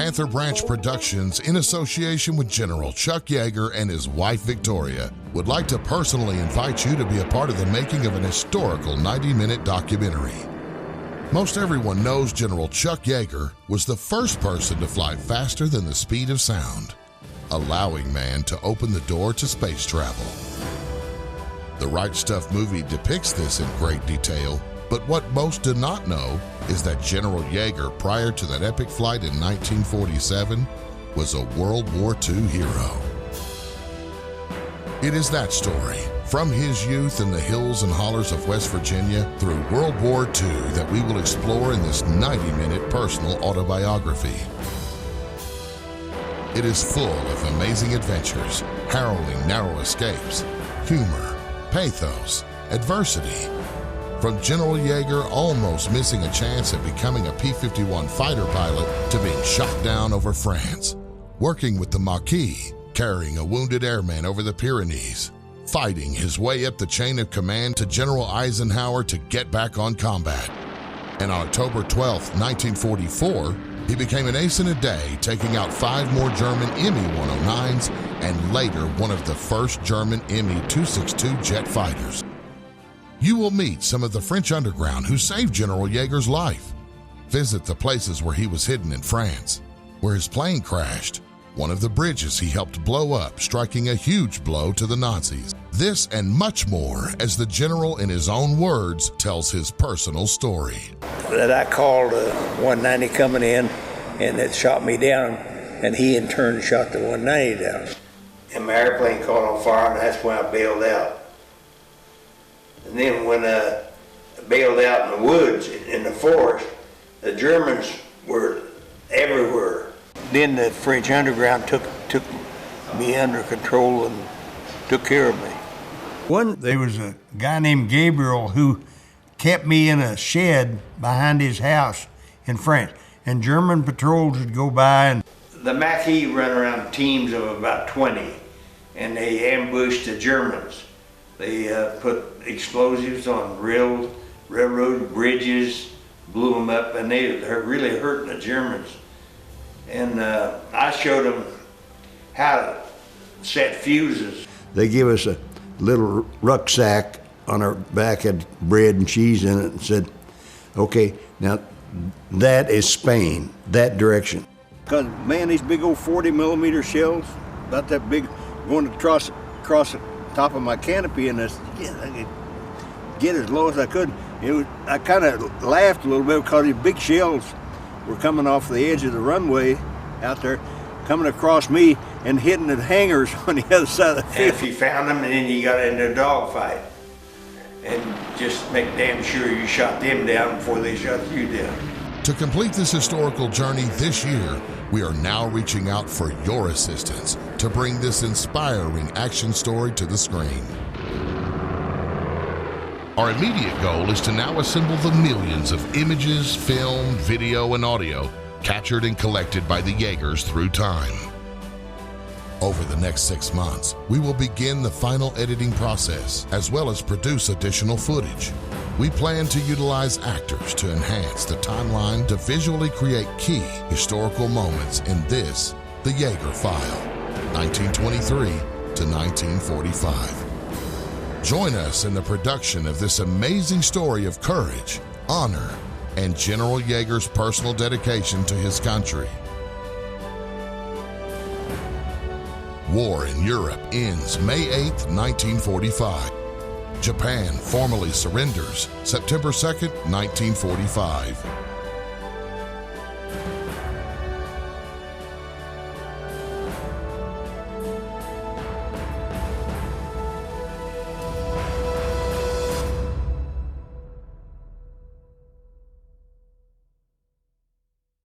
Panther Branch Productions, in association with General Chuck Yeager and his wife Victoria, would like to personally invite you to be a part of the making of an historical 90-minute documentary. Most everyone knows General Chuck Yeager was the first person to fly faster than the speed of sound, allowing man to open the door to space travel. The Right Stuff movie depicts this in great detail, but what most do not know is that General Yeager, prior to that epic flight in 1947, was a World War II hero. It is that story, from his youth in the hills and hollers of West Virginia through World War II, that we will explore in this 90-minute personal autobiography. It is full of amazing adventures, harrowing narrow escapes, humor, pathos, adversity. From General Yeager almost missing a chance at becoming a P-51 fighter pilot to being shot down over France, working with the Maquis, carrying a wounded airman over the Pyrenees, fighting his way up the chain of command to General Eisenhower to get back on combat. And on October 12, 1944, he became an ace in a day, taking out 5 more German Me-109s and later one of the first German Me-262 jet fighters. You will meet some of the French underground who saved General Yeager's life. Visit the places where he was hidden in France, where his plane crashed, one of the bridges he helped blow up, striking a huge blow to the Nazis. This and much more as the general, in his own words, tells his personal story. That I called 190 coming in, and it shot me down, and he in turn shot the 190 down. And my airplane caught on fire, and that's when I bailed out. And then when I bailed out in the woods, in the forest, the Germans were everywhere. Then the French underground took me under control and took care of me. There was a guy named Gabriel who kept me in a shed behind his house in France, and German patrols would go by. And the Maquis run around teams of about 20, and they ambushed the Germans. They put explosives on railroad bridges, blew them up, and they were really hurting the Germans. And I showed them how to set fuses. they gave us a little rucksack on our back, had bread and cheese in it, and said, okay, now that is Spain, that direction. Because, man, these big old 40-millimeter shells, about that big, going across the top of my canopy, and I could get as low as I could. I kind of laughed a little bit because these big shells were coming off the edge of the runway out there, coming across me and hitting the hangars on the other side of the field. And if you found them, and then you got into a dogfight, and just make damn sure you shot them down before they shot you down. To complete this historical journey this year, we are now reaching out for your assistance to bring this inspiring action story to the screen. Our immediate goal is to now assemble the millions of images, film, video, and audio captured and collected by the Yeagers through time. Over the next 6 months, we will begin the final editing process, as well as produce additional footage. We plan to utilize actors to enhance the timeline to visually create key historical moments in this, the Yeager File, 1923 to 1945. Join us in the production of this amazing story of courage, honor, and General Yeager's personal dedication to his country. War in Europe ends May 8, 1945. Japan formally surrenders September 2, 1945.